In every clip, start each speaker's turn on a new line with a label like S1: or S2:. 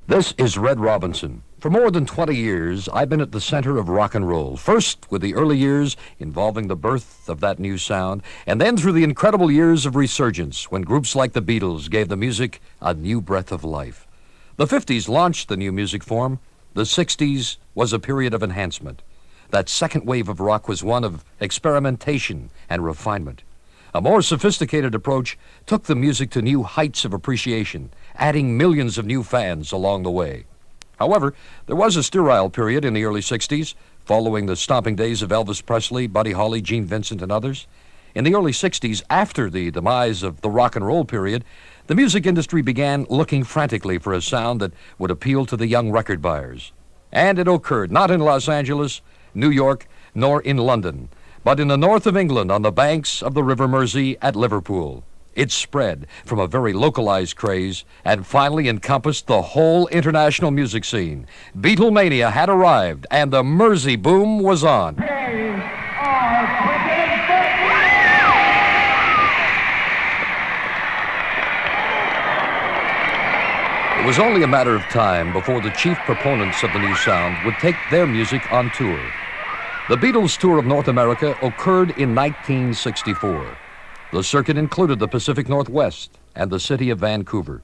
S1: This is Red Robinson. For more than 20 years, I've been at the center of rock and roll. First, with the early years involving the birth of that new sound, and then through the incredible years of resurgence when groups like the Beatles gave the music a new breath of life. The 50s launched the new music form. The 60s was a period of enhancement. That second wave of rock was one of experimentation and refinement. A more sophisticated approach took the music to new heights of appreciation, adding millions of new fans along the way. However, there was a sterile period in the early 60s, following the stomping days of Elvis Presley, Buddy Holly, Gene Vincent, and others. In the early 60s, after the demise of the rock and roll period, the music industry began looking frantically for a sound that would appeal to the young record buyers. And it occurred not in Los Angeles, New York, nor in London, but in the north of England on the banks of the River Mersey at Liverpool. It spread from a very localized craze and finally encompassed the whole international music scene. Beatlemania had arrived and the Mersey boom was on. It was only a matter of time before the chief proponents of the new sound would take their music on tour. The Beatles' tour of North America occurred in 1964. The circuit included the Pacific Northwest and the city of Vancouver.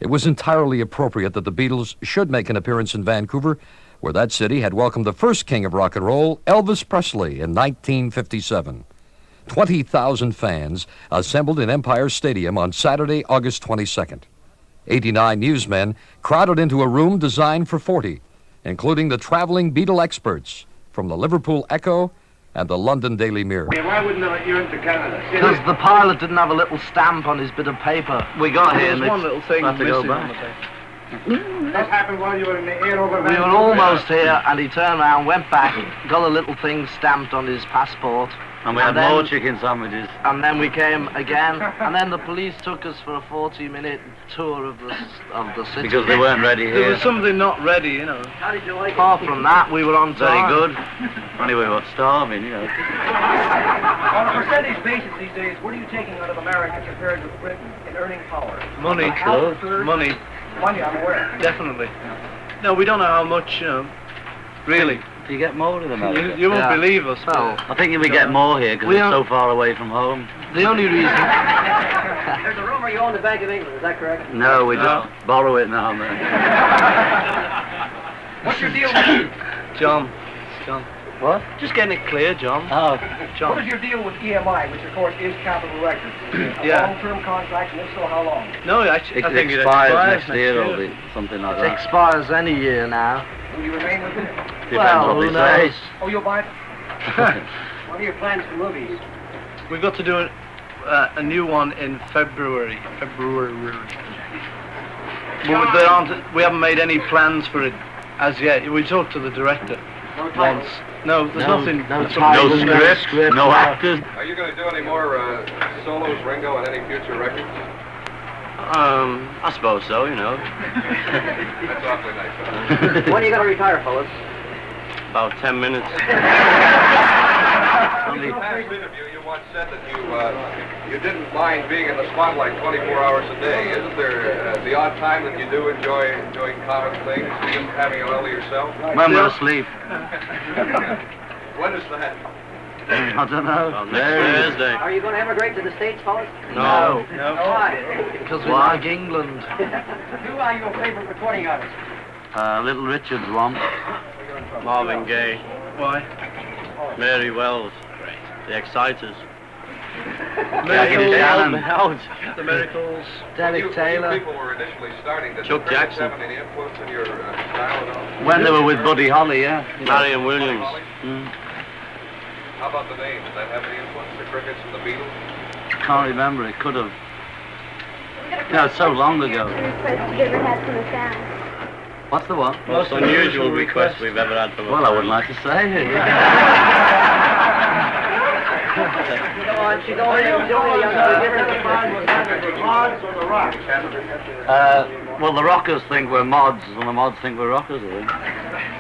S1: It was entirely appropriate that the Beatles should make an appearance in Vancouver, where that city had welcomed the first king of rock and roll, Elvis Presley, in 1957. 20,000 fans assembled in Empire Stadium on Saturday, August 22nd. 89 newsmen crowded into a room designed for 40, including the traveling Beatle experts from the Liverpool Echo and the London Daily Mirror.
S2: Why wouldn't they let you into Canada?
S3: Because the pilot didn't have a little stamp on his bit of paper. We got here and
S4: one little thing
S3: had to go
S4: missing on the
S3: back.
S4: paper.
S2: That happened while you were in the air over
S3: We were
S2: Vancouver.
S3: almost here, and he turned around, went back, got a little thing stamped on his passport.
S5: And we had
S3: then-
S5: more chicken sandwiches.
S3: And then we came again, and then the police took us for a 40-minute tour of the city.
S5: Because they weren't ready
S4: There
S5: here.
S4: was something not ready, you know.
S3: Apart from that, we were on
S5: Very
S3: time.
S5: good. Only we were starving, you know.
S6: On a percentage basis these days, what are you taking out of America compared with Britain in earning power?
S4: Money,
S6: Half a third?
S4: money,
S6: Money, I'm aware.
S4: definitely. No, we don't know how much, you know, really.
S5: Do you get more in America?
S4: You won't
S3: Yeah.
S4: believe us.
S3: Well,
S5: I think we get more here because
S3: We
S5: it's
S3: are-
S5: so far away from home.
S3: the only reason...
S6: There's a rumor you own the Bank of England, is that correct?
S5: No, we
S4: No.
S5: just borrow it now, man.
S6: What's your deal with
S4: John.
S5: What?
S4: Just getting it clear, John.
S5: Oh,
S6: What is
S4: John.
S6: your deal with EMI, which of course is Capitol Records? A
S4: Yeah.
S6: long-term contract, and if so, how long?
S4: No, actually,
S5: it
S4: I think
S5: expires
S4: it
S5: next
S4: expires
S5: year or something like
S3: It
S5: that.
S3: expires any year now.
S6: Will you remain with it?
S5: Depends
S3: Well,
S5: what
S3: who
S5: they say.
S3: knows?
S6: Oh, you'll buy it? What are your plans for movies?
S4: We've got to do a new one in February. But we haven't made any plans for it as yet. We talked to the director
S6: No title.
S4: once. No, there's nothing.
S3: no
S4: that's
S3: title.
S5: No
S3: No
S5: script, no actors.
S7: Are you going to do any more solos, Ringo, on any future records?
S5: I suppose so, you know.
S7: That's awfully nice.
S6: When are you going to retire, fellas?
S5: About 10 minutes.
S7: In the past interview, you once said that you didn't mind being in the spotlight 24 hours a day. Isn't there the odd time that you do enjoy doing common things, even having a lull yourself?
S5: When we're asleep.
S7: When is that?
S5: I don't know. Next Thursday.
S6: Are you going to emigrate to the States, fellas?
S5: No.
S6: Why?
S3: Because we like England.
S6: Who are your favorite recording artists?
S5: Little Richard's one. Marvin Gaye.
S4: Why?
S5: Mary Wells. The Exciters.
S4: Miracles. The Miracles.
S3: Derek Taylor.
S7: You people were initially starting. Did
S5: Chuck
S7: the Crickets
S5: Jackson.
S7: have any influence in your style at all?
S5: When they were with Buddy Holly, yeah. Marion Williams.
S7: How about the name? Did that have any influence? The Crickets and the Beatles?
S5: Can't remember, it could have. No, it's so long ago.
S8: Request you've ever had from a fan.
S5: What's the what?
S4: Most unusual request
S5: we've ever had from Well, I wouldn't like to say it. Well, the rockers think we're mods, and the mods think we're rockers, I think.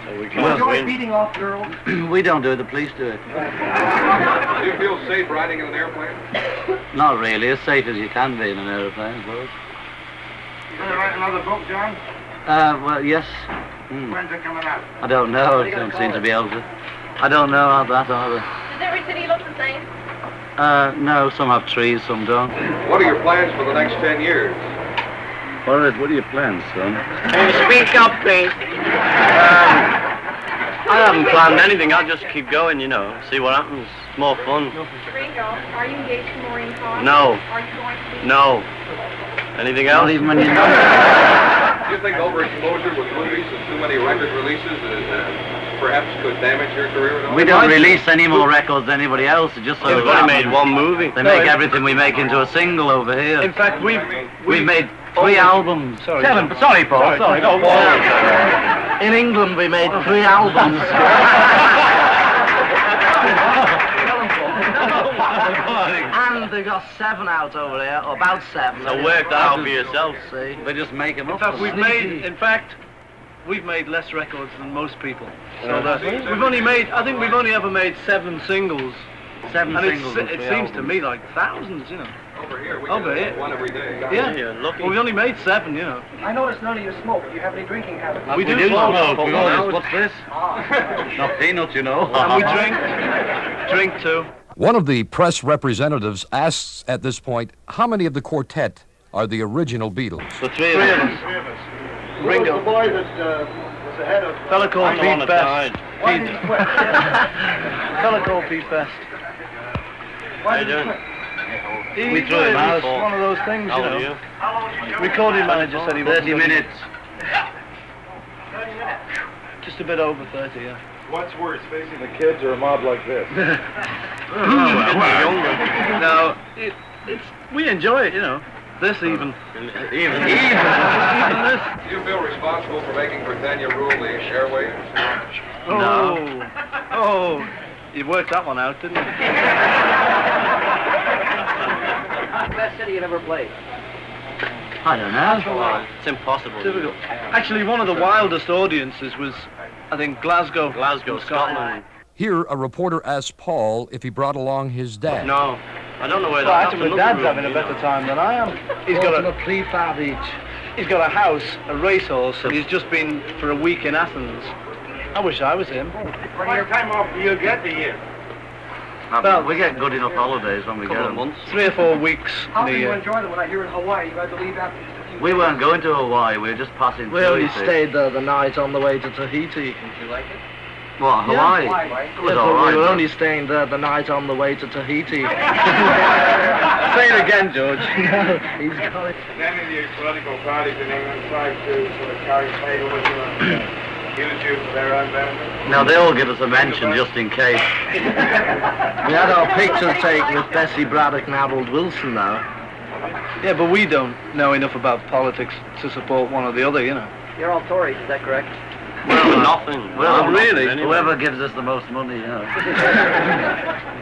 S5: So we
S6: Do you enjoy beating off girls?
S5: We don't do it, the police do it.
S7: Do you feel safe riding in an airplane?
S5: Not really, as safe as you can be in an airplane, I suppose.
S2: You going to write another book, John?
S5: Well, yes.
S2: When's it coming out?
S5: I don't know. I don't seem to be able to. I don't know how that either.
S8: Does every city look the same?
S5: No, some have trees, some don't.
S7: What are your plans for the next 10 years?
S5: What are your plans, son?
S6: Speak up, please.
S9: I haven't planned anything. I'll just keep going, see what happens. It's more fun.
S8: Ringo, are you engaged to Maureen Cox?
S9: No.
S8: Are you going to be?
S9: No. Anything else?
S5: Not even when you know.
S7: Do you think overexposure with movies and too many record releases perhaps could damage your career at all?
S5: We don't release any more records than anybody else. It's just so
S9: We've only made one movie.
S5: They make everything we make into a single over here.
S4: In fact, we've
S5: made 3 albums.
S4: Sorry,
S5: Kevin, sorry, Paul. Sorry.
S4: No,
S3: In England, we made 3 albums. And they got 7 out over here, or about 7.
S9: So work that out for yourself.
S3: See?
S5: They just make them up.
S4: in fact, we've made less records than most people. So that we've only ever made 7 singles.
S5: 7
S4: And
S5: singles.
S4: it seems to me like thousands,
S7: Over here, we
S4: Over
S7: get
S4: here.
S7: one every day.
S4: Yeah.
S9: You're lucky.
S4: Well, we only made 7,
S6: I noticed none of you smoke. Do you have any drinking habits?
S4: We do
S5: smoke.
S4: smoke.
S5: What's this? Not peanuts,
S4: And we drink too.
S1: One of the press representatives asks at this point how many of the quartet are the original Beatles.
S9: The 3 of us.
S4: Ringo.
S2: The boy that was ahead of...
S4: Fella called
S9: I'm the one
S4: Pete
S9: that
S4: Best.
S2: Why did he quit?
S4: Fella called Pete Best.
S2: Why
S9: How you
S2: did he
S9: doing?
S2: quit?
S4: We
S9: threw him out.
S4: It's one of those things,
S9: How old are you?
S4: Recording manager said he wasn't
S5: 30 minutes.
S4: just a bit over 30, yeah.
S2: What's worse, facing the kids or a mob like this?
S4: No, we enjoy it, This even.
S9: Even.
S4: This.
S7: Do you feel responsible for making Britannia rule the airwaves?
S4: Oh, you worked that one out, didn't you?
S6: Best city you ever played?
S5: I don't know.
S9: It's impossible.
S4: Difficult. Actually, one of the wildest audiences was, I think, Glasgow,
S9: Scotland.
S1: Here, a reporter asks Paul if he brought along his dad.
S9: No. I don't know where
S4: Well,
S9: that
S4: actually, my dad's having a better time than I am. He's got a
S3: prefab each.
S4: He's got a house, a racehorse, and he's just been for a week in Athens. I wish I was him.
S2: What kind of time off do you get a year?
S4: Well,
S5: We get good enough holidays when we get
S9: Couple of
S5: them.
S9: months.
S4: 3 or 4 weeks
S6: How
S4: in
S6: can
S4: a
S6: you
S4: year.
S6: enjoy them when I hear in Hawaii you had to leave after just a few
S5: We
S6: days?
S5: weren't going to Hawaii. We were just passing
S3: We
S5: through.
S3: only
S5: you see.
S3: stayed there the night on the way to Tahiti.
S6: Did you like it?
S5: What, Hawaii?
S6: Hawaii.
S5: It
S3: Yes,
S5: was
S3: but
S5: all right.
S3: we were
S5: but-
S3: only staying there the night on the way to Tahiti.
S4: Say it again, George.
S3: No, he's got it.
S2: Many of the political parties in England tried to sort of carry favor with you and use you for their own benefit.
S5: No, they all give us a mention just in case.
S3: We had our pictures taken with Bessie Braddock and Harold Wilson now.
S4: Yeah, but we don't know enough about politics to support one or the other,
S6: You're all Tories, is that correct?
S9: Well, nothing.
S5: Well,
S4: really?
S9: Anyway.
S5: Whoever gives us the most money,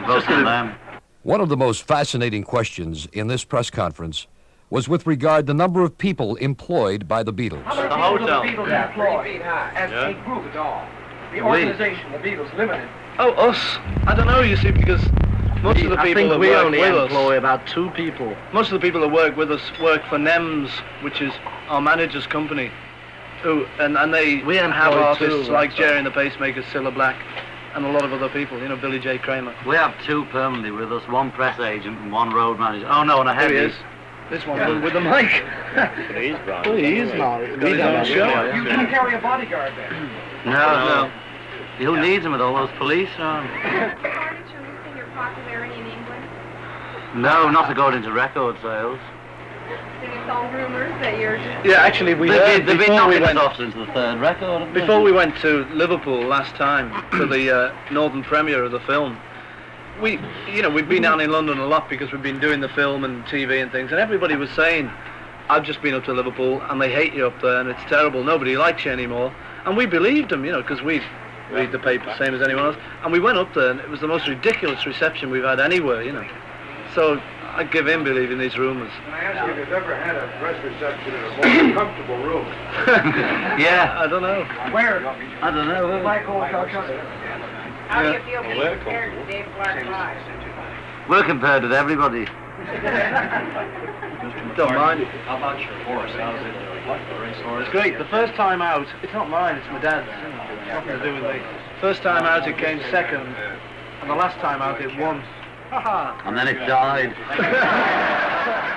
S5: vote for them.
S1: One of the most fascinating questions in this press conference was with regard the number of people employed by the Beatles.
S6: How many
S9: The
S6: people
S9: hotel.
S6: do the Beatles employ as
S9: Yeah.
S6: a group? The organization, the Beatles Limited.
S4: Oh, us? I don't know, you see, because most of the
S3: I
S4: people
S3: think
S4: that
S3: we
S4: work
S3: only
S4: with us,
S3: employ about 2 people.
S4: most of the people that work with us work for NEMS, which is our manager's company. And they
S3: We
S4: have
S3: employ
S4: artists
S3: 2,
S4: like
S3: so.
S4: Jerry and the Pacemakers, Cilla Black, and a lot of other people, Billy J. Kramer.
S5: We have 2 permanently with us, 1 press agent and 1 road manager. Oh no, and a
S4: Here he
S5: heavy.
S4: is. This one with the mic.
S9: But he's bright.
S3: Well, he is not.
S4: Got
S3: We
S4: his
S3: don't
S4: own
S3: have
S4: show.
S3: to.
S6: You can carry a bodyguard there.
S5: No. Who needs them with all those police?
S8: According to losing your popularity in England,
S5: No, not according to record sales.
S8: it's all rumors that you're just...
S4: Yeah, actually, we
S5: They've
S4: heard
S5: been
S4: before we
S5: knocking us
S4: went
S5: off since the 3rd record. haven't they?
S4: before we went to Liverpool last time for the northern premiere of the film. We'd been down in London a lot because we've been doing the film and TV and things, and everybody was saying, I've just been up to Liverpool and they hate you up there and it's terrible, nobody likes you anymore. And we believed them, because we read the paper same as anyone else. And we went up there and it was the most ridiculous reception we've had anywhere, So I give in believing these rumours.
S2: Can I ask you if you've ever had a press reception in a more comfortable room?
S5: Yeah,
S4: I don't know.
S6: Where?
S5: I don't know.
S6: Like old Calcutta.
S8: How do you feel being compared to Dave Clark Live?
S5: We're compared with everybody.
S4: Don't mind.
S6: How about your horse? How's it doing? What, the race horse?
S4: It's great. The first time out, it's not mine, it's my dad's. It's nothing to do with me. First time out it came second, and the last time out it won. Ha ha!
S5: And then it died.